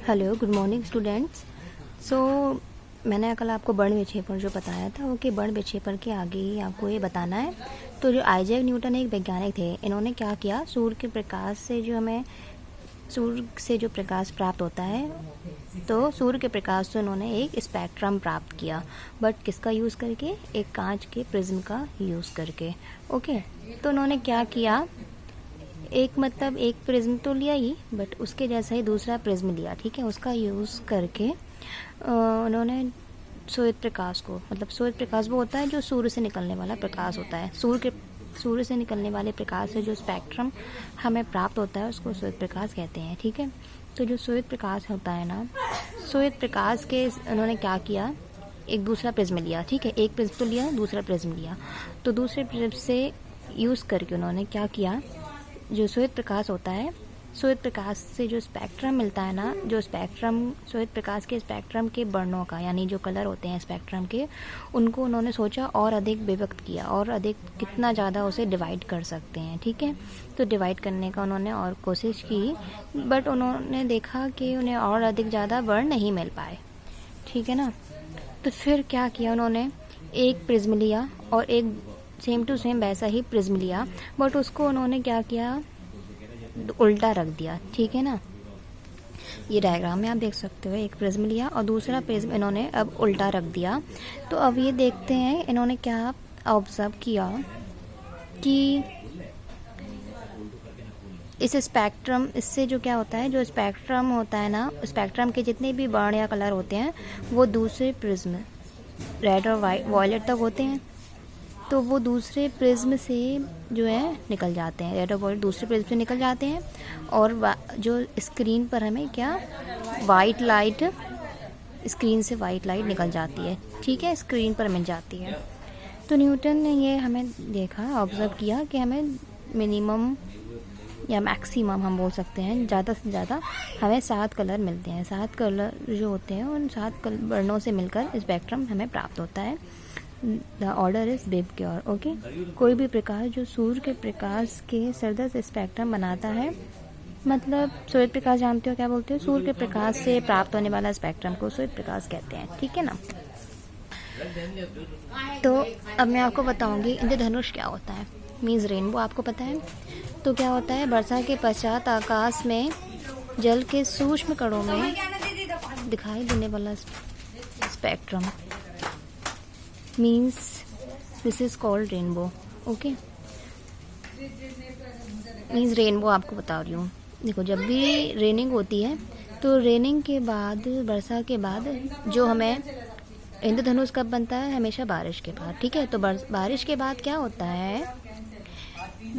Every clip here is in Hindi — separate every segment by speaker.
Speaker 1: Hello, good morning students. So मैंने कल आपको बर्न विक्षेपण जो बताया था वो कि बर्न विक्षेपण के आगे ही आपको ये बताना है। तो जो आइजैक न्यूटन एक वैज्ञानिक थे, इन्होंने क्या किया, सूर्य के प्रकाश से जो प्रकाश प्राप्त होता है, तो सूर्य के प्रकाश से उन्होंने एक स्पेक्ट्रम प्राप्त किया, बट किसका यूज़ करके, एक कांच के प्रिज्म का यूज़ करके। ओके, तो उन्होंने क्या किया, एक प्रिज्म तो लिया ही, बट उसके जैसा ही दूसरा प्रिज्म लिया, ठीक है। उसका यूज़ करके उन्होंने श्वेत प्रकाश को, श्वेत प्रकाश वो होता है जो सूर्य से निकलने वाला प्रकाश होता है। सूर्य से निकलने वाले प्रकाश से जो स्पेक्ट्रम हमें प्राप्त होता है उसको श्वेत प्रकाश कहते हैं, ठीक है। तो जो श्वेत प्रकाश होता है ना, श्वेत प्रकाश के उन्होंने क्या किया, एक दूसरा प्रिज्म लिया, ठीक है। एक प्रिज्म तो लिया, दूसरा प्रिज्म लिया, तो दूसरे प्रिज्म से यूज़ करके उन्होंने क्या किया, जो श्वेत प्रकाश होता है, श्वेत प्रकाश से जो स्पेक्ट्रम मिलता है ना, जो स्पेक्ट्रम श्वेत प्रकाश के स्पेक्ट्रम के वर्णों का, यानी जो कलर होते हैं स्पेक्ट्रम के, उनको उन्होंने सोचा और अधिक विभक्त किया, और अधिक कितना ज़्यादा उसे डिवाइड कर सकते हैं, ठीक है। तो डिवाइड करने का उन्होंने और कोशिश की, बट उन्होंने देखा कि उन्हें और अधिक ज़्यादा वर्ण नहीं मिल पाए, ठीक है ना। तो फिर क्या किया उन्होंने, एक प्रिज्म लिया और एक सेम टू सेम वैसा ही प्रिज्म लिया, बट उसको उन्होंने क्या किया, उल्टा रख दिया, ठीक है ना। ये डायग्राम में आप देख सकते हो, एक प्रिज्म लिया और दूसरा प्रिज्म इन्होंने अब उल्टा रख दिया। तो अब ये देखते हैं इन्होंने क्या ऑब्जर्व किया कि इस स्पेक्ट्रम, इससे जो क्या होता है, जो स्पेक्ट्रम होता है ना, स्पेक्ट्रम के जितने भी वर्ण या कलर होते हैं वो दूसरे प्रिज्म, रेड और वायलेट तक होते हैं, तो वो दूसरे प्रिज्म से जो है निकल जाते हैं, रेड और वायलेट दूसरे प्रिज्म से निकल जाते हैं, और जो स्क्रीन पर हमें क्या, वाइट लाइट, स्क्रीन से वाइट लाइट निकल जाती है, ठीक है, स्क्रीन पर मिल जाती है। तो न्यूटन ने ये हमें देखा, ऑब्जर्व किया कि हमें मिनिमम या मैक्सिमम हम बोल सकते हैं, ज़्यादा से ज़्यादा हमें 7 कलर मिलते हैं। 7 कलर जो होते हैं उन 7 वर्णों से मिलकर स्पेक्ट्रम हमें प्राप्त होता है। द ऑर्डर इज बिबक्योर। ओके, कोई भी प्रकाश जो सूर्य के प्रकाश के सरदर से स्पेक्ट्रम बनाता है, श्वेत प्रकाश जानते हो क्या बोलते हो, सूर्य के प्रकाश से प्राप्त होने वाला स्पेक्ट्रम को श्वेत प्रकाश कहते हैं, ठीक है ना। तो अब मैं आपको बताऊंगी इंद्रधनुष क्या होता है, मीन्स रेनबो आपको पता है। तो क्या होता है, वर्षा के पश्चात आकाश में जल के सूक्ष्म कणों में दिखाई देने वाला spectrum, means this is called rainbow. Okay, means rainbow आपको बता रही हूँ। देखो, जब भी रेनिंग होती है तो रेनिंग के बाद, वर्षा के बाद जो हमें इंद्रधनुष कब बनता है, हमेशा बारिश के बाद, ठीक है। तो बारिश के बाद क्या होता है,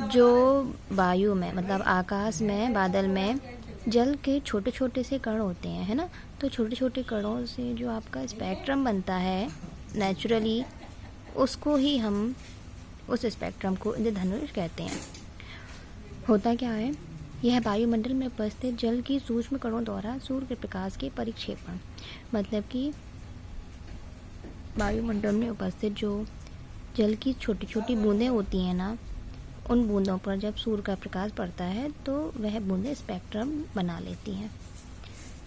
Speaker 1: जो वायु में, आकाश में, बादल में जल के छोटे छोटे से कण होते हैं, है ना। तो छोटे छोटे कणों से जो आपका स्पेक्ट्रम बनता है नेचुरली, उसको ही हम, उस स्पेक्ट्रम को इंद्रधनुष कहते हैं। होता क्या है, यह वायुमंडल में उपस्थित जल की सूक्ष्म कणों द्वारा सूर्य के प्रकाश के परिक्षेपण, कि वायुमंडल में उपस्थित जो जल की छोटी छोटी बूंदें होती हैं ना, उन बूंदों पर जब सूर्य का प्रकाश पड़ता है तो वह बूंदें स्पेक्ट्रम बना लेती हैं,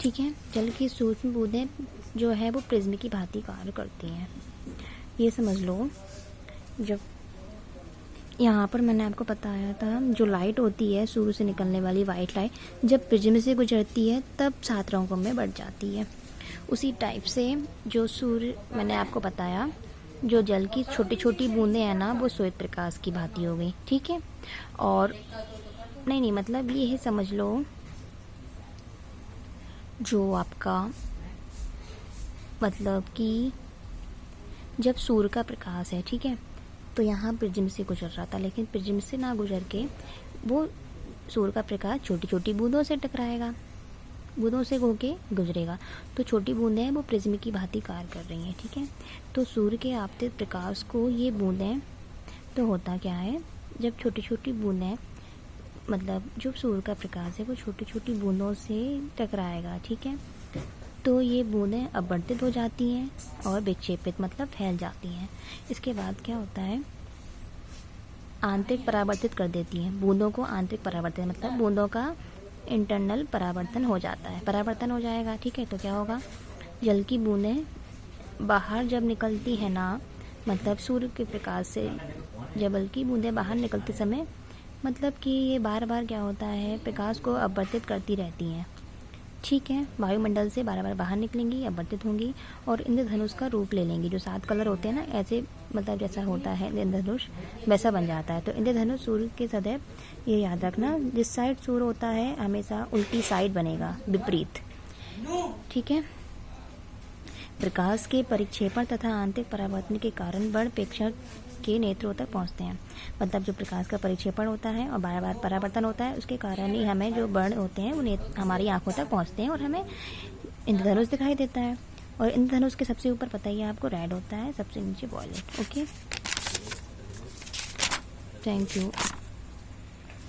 Speaker 1: ठीक है। जल की सूक्ष्म बूंदें जो है वो प्रिज्म की भांति कार्य करती हैं, ये समझ लो। जब यहाँ पर मैंने आपको बताया था, जो लाइट होती है सूर्य से निकलने वाली वाइट लाइट, जब प्रिज्म से गुजरती है तब 7 रंगों में बढ़ जाती है। उसी टाइप से जो सूर्य, मैंने आपको बताया, जो जल की छोटी छोटी बूंदें हैं ना, वो श्वेत प्रकाश की भांति हो गई, ठीक है। और नहीं, ये है, समझ लो, जो आपका कि जब सूर्य का प्रकाश है, ठीक है, तो यहाँ प्रिज्म से गुजर रहा था, लेकिन प्रिज्म से ना गुजर के वो सूर्य का प्रकाश छोटी छोटी बूंदों से टकराएगा, बूंदों से होके गुजरेगा, तो छोटी बूंदें हैं वो प्रिज्म की भांति कार्य कर रही हैं, ठीक है। तो सूर्य के आपतित प्रकाश को ये बूंदें, तो होता क्या है, जब छोटी छोटी बूंदें, जो सूर्य का प्रकाश है वो छोटी छोटी बूंदों से टकराएगा, ठीक है, तो ये बूंदें अपवर्तित हो जाती हैं और विक्षेपित, फैल जाती हैं। इसके बाद क्या होता है, आंतरिक परावर्तित कर देती हैं, बूंदों को आंतरिक परावर्तित, बूंदों का इंटरनल परावर्तन हो जाता है, परावर्तन हो जाएगा। ठीक है, तो क्या होगा, जल की बूंदें बाहर जब निकलती है ना, मतलब सूर्य के प्रकाश से जब जल की बूंदें बाहर निकलते समय, मतलब कि ये बार बार क्या होता है, प्रकाश को अपवर्तित करती रहती हैं। ठीक है, वायुमंडल से बार बार बाहर निकलेंगी, अपवर्तित होंगी और इंद्रधनुष का रूप ले लेंगी। जो 7 कलर होते हैं ना, ऐसे मतलब जैसा होता है इंद्रधनुष वैसा बन जाता है। तो इंद्रधनुष सूर्य के सदैव, ये याद रखना, जिस साइड सूर्य होता है हमेशा उल्टी साइड बनेगा, विपरीत। ठीक है, प्रकाश के परिक्षेपण तथा आंतरिक परावर्तन के कारण बड़ प्रेक्षक के नेत्रों तक पहुंचते हैं। मतलब जो प्रकाश का परिक्षेपण होता है और बार बार परावर्तन होता है, उसके कारण ही हमें जो बर्ण होते हैं वो हमारी आंखों तक पहुंचते हैं और हमें इंद्रधनुष दिखाई देता है। और इंद्रधनुष के सबसे ऊपर पता ही है आपको रेड होता है, सबसे नीचे वॉयलेट। Okay, thank you.